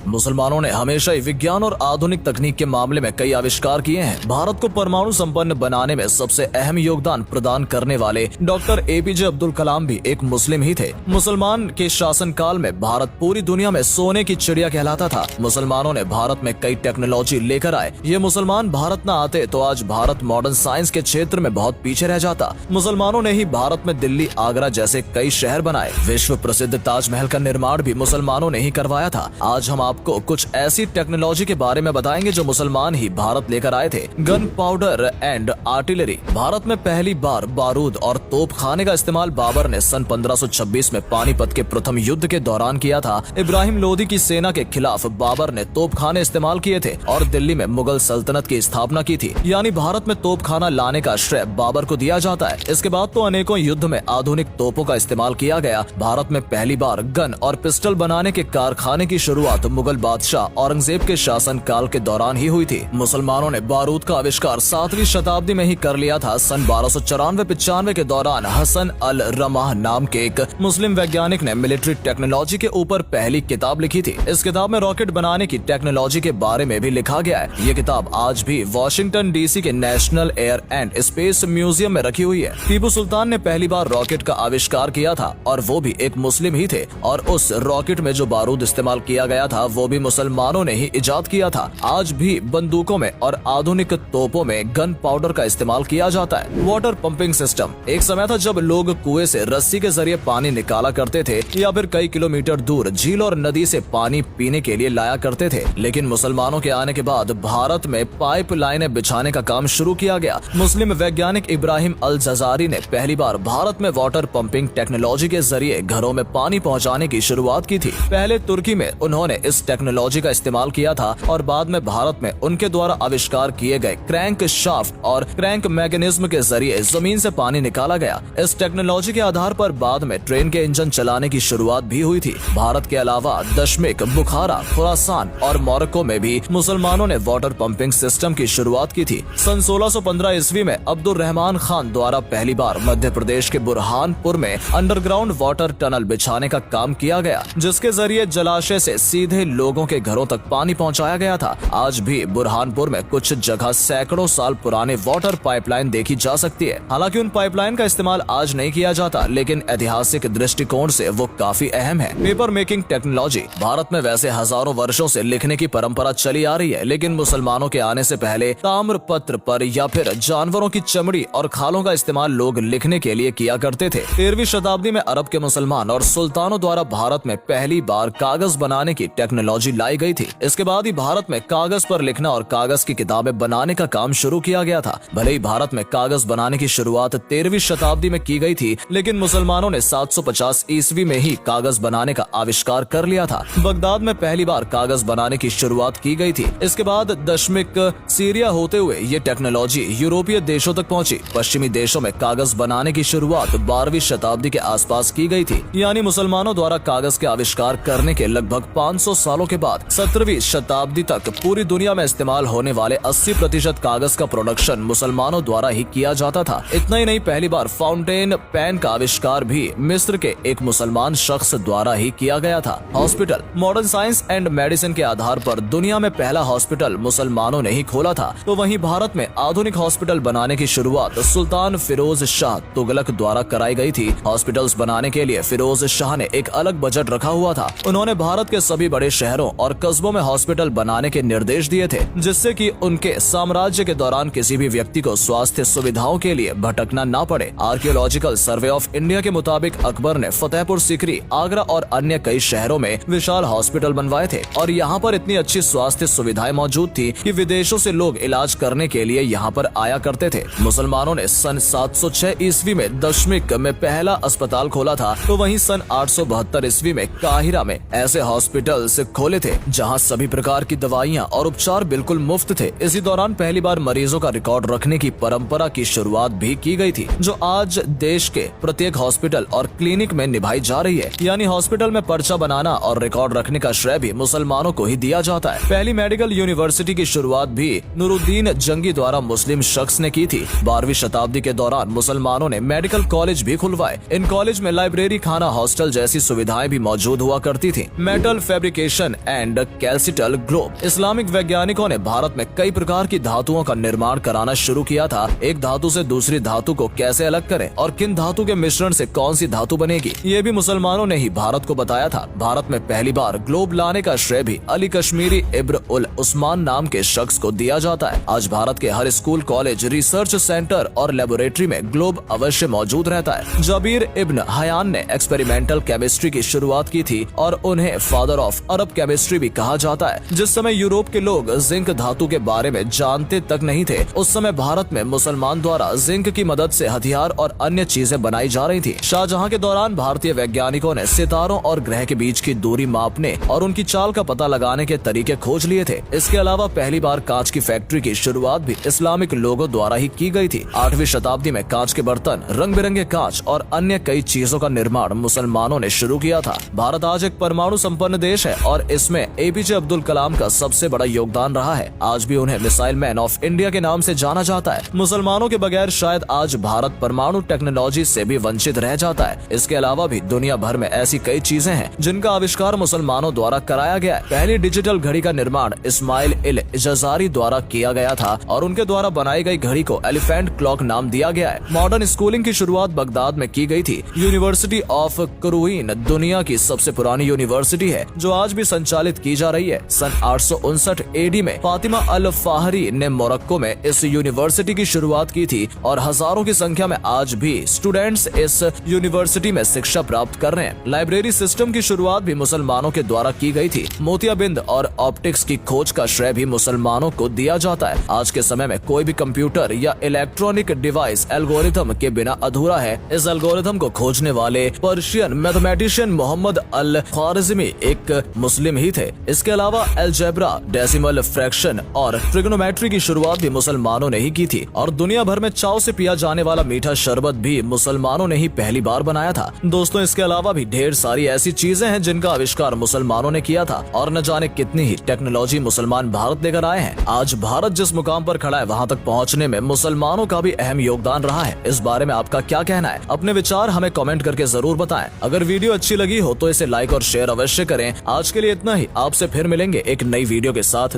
मुसलमानों ने हमेशा ही विज्ञान और आधुनिक तकनीक के मामले में कई आविष्कार किए हैं। भारत को परमाणु संपन्न बनाने में सबसे अहम योगदान प्रदान करने वाले डॉक्टर एपीजे अब्दुल कलाम भी एक मुस्लिम ही थे। मुसलमान के शासन काल में भारत पूरी दुनिया में सोने की चिड़िया कहलाता था। मुसलमानों ने भारत में कई टेक्नोलॉजी लेकर आए। ये मुसलमान भारत न आते तो आज भारत मॉडर्न साइंस के क्षेत्र में बहुत पीछे रह जाता। मुसलमानों ने ही भारत में दिल्ली, आगरा जैसे कई शहर बनाए। विश्व प्रसिद्ध ताजमहल का निर्माण भी मुसलमानों ने ही करवाया था। आज हम आपको कुछ ऐसी टेक्नोलॉजी के बारे में बताएंगे जो मुसलमान ही भारत लेकर आए थे। Gun powder and artillery. Bharat में पहली बार बारूद और तोप खाने का इस्तेमाल बाबर ने सन 1526 में पानीपत के प्रथम युद्ध के दौरान किया था। इब्राहिम लोदी की सेना के खिलाफ बाबर ने तोप खाने इस्तेमाल किए थे और दिल्ली में मुगल सल्तनत की स्थापना की थी। यानी भारत में तोप खाना लाने का श्रेय बाबर को दिया जाता है। इसके बाद तो अनेकों युद्ध में आधुनिक तोपों का इस्तेमाल किया गया। भारत में पहली बार गन और पिस्टल बनाने के कारखाने की शुरुआत मुगल बादशाह औरंगजेब के शासन काल के दौरान ही हुई थी। मुसलमानों ने बारूद का आविष्कार 7वीं शताब्दी में ही कर लिया था। सन 1294-95 के दौरान हसन अल रमाह नाम के एक मुस्लिम वैज्ञानिक ने मिलिट्री टेक्नोलॉजी के ऊपर पहली किताब लिखी थी। इस किताब में रॉकेट बनाने की टेक्नोलॉजी के बारे में भी लिखा गया है। ये किताब आज भी वॉशिंगटन डीसी के national air and space museum में रखी हुई है। टीपू सुल्तान ने पहली बार रॉकेट का आविष्कार किया था और वो भी एक मुस्लिम ही थे और उस रॉकेट में जो बारूद इस्तेमाल किया गया था वो भी मुसलमानों ने ही इजाद किया था। आज भी बंदूकों में और आधुनिक तोपों में गन पाउडर का इस्तेमाल किया जाता है। Water pumping system. एक समय था जब लोग कुएं से रस्सी के जरिए पानी निकाला करते थे या फिर कई किलोमीटर दूर झील और नदी से पानी पीने के लिए लाया करते थे। लेकिन मुसलमानों के आने के बाद भारत में पाइप लाइनें बिछाने का काम शुरू किया गया। मुस्लिम वैज्ञानिक इब्राहिम अल जजारी ने पहली बार भारत में वाटर पंपिंग टेक्नोलॉजी के जरिए घरों में पानी पहुंचाने की शुरुआत की थी। पहले तुर्की में उन्होंने इस टेक्नोलॉजी का इस्तेमाल किया था और बाद में भारत में उनके द्वारा आविष्कार किए गए क्रैंक शाफ्ट और क्रैंक मैकेनिज्म के जरिए जमीन से पानी निकाला गया। इस टेक्नोलॉजी के आधार पर बाद में ट्रेन के इंजन चलाने की शुरुआत भी हुई थी। भारत के अलावा दशमिक, बुखारा, खुरासान और मोरक्को में भी मुसलमानों ने वाटर पंपिंग सिस्टम की शुरुआत की थी। सन 1615 ईस्वी में अब्दुल रहमान खान द्वारा पहली बार मध्य प्रदेश के बुरहानपुर में अंडरग्राउंड वाटर टनल बिछाने का काम किया गया, जिसके जरिए जलाशय से सीधे लोगों के घरों तक पानी पहुंचाया गया था। आज भी बुरहानपुर में कुछ जगह सैकड़ों साल पुराने वाटर पाइपलाइन देखी जा सकती है। हालांकि उन पाइपलाइन का इस्तेमाल आज नहीं किया जाता, लेकिन ऐतिहासिक दृष्टिकोण से वो काफी अहम है। Paper making technology. भारत में वैसे हजारों वर्षों से लिखने की परंपरा चली आ रही है, लेकिन मुसलमानों के आने से पहले ताम्र पत्र पर या फिर जानवरों की चमड़ी और खालों का इस्तेमाल लोग लिखने के लिए किया करते थे। 13वीं शताब्दी में अरब के मुसलमान और सुल्तानों द्वारा भारत में पहली बार कागज बनाने की टेक्नोलॉजी लाई गई थी। इसके बाद ही भारत में कागज पर लिखना और कागज की किताबें बनाने का काम शुरू किया गया था। भले ही भारत में कागज बनाने की शुरुआत 13वीं शताब्दी में की गई थी, लेकिन मुसलमानों ने 750 ईस्वी में ही कागज बनाने का आविष्कार कर लिया था। बगदाद में पहली बार कागज बनाने की शुरुआत की गई थी। इसके बाद दशमिक, सीरिया होते हुए ये टेक्नोलॉजी यूरोपीय देशों तक पहुंची। पश्चिमी देशों में कागज बनाने की शुरुआत 12वीं शताब्दी के आसपास की गई थी। यानी मुसलमानों द्वारा कागज के आविष्कार करने के लगभग 500 सालों के बाद 17वीं शताब्दी तक पूरी दुनिया में इस्तेमाल होने वाले 80% कागज का प्रोडक्शन मुसलमानों द्वारा ही किया जाता था। इतना ही नहीं, पहली बार फाउंटेन पेन का आविष्कार भी मिस्र के एक मुसलमान शख्स द्वारा ही किया गया था। Hospital. Modern science and medicine के आधार पर दुनिया में पहला हॉस्पिटल मुसलमानों ने ही खोला था, तो वहीं भारत में आधुनिक हॉस्पिटल बनाने की शुरुआत सुल्तान फिरोज शाह तुगलक द्वारा कराई गई थी। हॉस्पिटल्स बनाने के लिए फिरोज शाह ने एक अलग बजट रखा हुआ था। उन्होंने भारत के सभी बड़े शहरों और कस्बों में हॉस्पिटल बनाने के निर्देश दिए थे, जिससे कि उनके साम्राज्य के दौरान किसी भी व्यक्ति को स्वास्थ्य सुविधाओं के लिए भटकना न पड़े। आर्कियोलॉजिकल सर्वे ऑफ इंडिया के मुताबिक अकबर ने फतेहपुर सीकरी, आगरा और अन्य कई शहरों में विशाल हॉस्पिटल बनवाए थे और यहाँ पर इतनी अच्छी स्वास्थ्य सुविधाएं मौजूद थी कि विदेशों से लोग इलाज करने के लिए यहाँ पर आया करते थे। मुसलमानों ने सन 706 ईस्वी में दशमिक में पहला अस्पताल खोला था, तो वहीं सन 872 ईस्वी में काहिरा में ऐसे हॉस्पिटल्स खोले थे जहाँ सभी प्रकार की दवाइयाँ और उपचार बिल्कुल मुफ्त थे। इसी दौरान पहली बार मरीजों का रिकॉर्ड रखने की परंपरा की शुरुआत भी की गई थी, जो आज देश के प्रत्येक हॉस्पिटल और क्लिनिक में निभाई जा रही है। यानी हॉस्पिटल में पर्चा बनाना और रिकॉर्ड रखने का श्रेय भी मुसलमानों को ही दिया जाता है। पहली मेडिकल यूनिवर्सिटी की शुरुआत भी नूरुद्दीन जंगी द्वारा मुस्लिम शख्स ने की थी। 12वीं शताब्दी के दौरान मुसलमानों ने मेडिकल कॉलेज भी खुलवाए। इन कॉलेज में लाइब्रेरी, खाना, हॉस्टल जैसी सुविधाएं भी मौजूद हुआ करती थी। Metal fabrication calcination and calcital globe. Islamic वैज्ञानिकों ने भारत में कई प्रकार की धातुओं का निर्माण कराना शुरू किया था। एक धातु से दूसरी धातु को कैसे अलग करें और किन धातु के मिश्रण से कौन सी धातु बनेगी, ये भी मुसलमानों ने ही भारत को बताया था। भारत में पहली बार ग्लोब लाने का श्रेय भी अली कश्मीरी इब्न उल उस्मान नाम के शख्स को दिया जाता है। आज भारत के हर स्कूल, कॉलेज, रिसर्च सेंटर और लेबोरेटरी में ग्लोब अवश्य मौजूद रहता है। जबीर इब्न हयान ने एक्सपेरिमेंटल केमिस्ट्री की शुरुआत की थी और उन्हें फादर ऑफ अरब केमिस्ट्री भी कहा जाता है। जिस समय यूरोप के लोग जिंक धातु के बारे में जानते तक नहीं थे, उस समय भारत में मुसलमान द्वारा जिंक की मदद से हथियार और अन्य चीजें बनाई जा रही थी। शाहजहां के दौरान भारतीय वैज्ञानिकों ने सितारों और ग्रह के बीच की दूरी मापने और उनकी चाल का पता लगाने के तरीके खोज लिए थे। इसके अलावा पहली बार कांच की फैक्ट्री की शुरुआत भी इस्लामिक लोगों द्वारा ही की गई थी। 8वीं शताब्दी में कांच के बर्तन, रंग बिरंगे कांच और अन्य कई चीजों का निर्माण मुसलमानों ने शुरू किया था। भारत आज एक परमाणु संपन्न देश है और इसमें एपीजे अब्दुल कलाम का सबसे बड़ा योगदान रहा है। आज भी उन्हें मिसाइल मैन ऑफ इंडिया के नाम से जाना जाता है। मुसलमानों के बगैर शायद आज भारत परमाणु टेक्नोलॉजी से भी वंचित रह जाता है। इसके अलावा भी दुनिया भर में ऐसी कई चीजें हैं जिनका आविष्कार मुसलमानों द्वारा कराया गया है। पहली डिजिटल घड़ी का निर्माण इस्माइल इल जजारी द्वारा किया गया था और उनके द्वारा बनाई गई घड़ी को एलिफेंट क्लॉक नाम दिया गया है। मॉडर्न स्कूलिंग की शुरुआत बगदाद में की गई थी। यूनिवर्सिटी ऑफ करूइन दुनिया की सबसे पुरानी यूनिवर्सिटी है जो आज भी संचालित की जा रही है। सन 859 एडी में फातिमा अल फाहरी ने मोरक्को में इस यूनिवर्सिटी की शुरुआत की थी और हजारों की संख्या में आज भी स्टूडेंट्स इस यूनिवर्सिटी में शिक्षा प्राप्त कर रहे हैं। लाइब्रेरी सिस्टम की शुरुआत भी मुसलमानों के द्वारा की गई थी। मोतियाबिंद और ऑप्टिक्स की खोज का श्रेय भी मुसलमानों को दिया जाता है। आज के समय में कोई भी कंप्यूटर या इलेक्ट्रॉनिक डिवाइस एल्गोरिथम के बिना अधूरा है। इस एल्गोरिथम को खोजने वाले पर्शियन मैथमेटिशियन मोहम्मद अल ख्वारिज़मी एक मुस्लिम ही थे। इसके अलावा अलजेब्रा, डेसिमल फ्रैक्शन और ट्रिग्नोमेट्री की शुरुआत भी मुसलमानों ने ही की थी और दुनिया भर में चाव से पिया जाने वाला मीठा शरबत भी मुसलमानों ने ही पहली बार बनाया था। दोस्तों, इसके अलावा भी ढेर सारी ऐसी चीजें हैं जिनका आविष्कार मुसलमानों ने किया था और न जाने कितनी ही टेक्नोलॉजी मुसलमान भारत लेकर आए हैं। आज भारत जिस मुकाम पर खड़ा है वहाँ तक पहुँचने में मुसलमानों का भी अहम योगदान रहा है। इस बारे में आपका क्या कहना है? अपने विचार हमें कमेंट करके जरूर बताएं। अगर वीडियो अच्छी लगी हो तो इसे लाइक और शेयर अवश्य करें। आज के लिए इतना ही। आपसे फिर मिलेंगे एक नई वीडियो के साथ।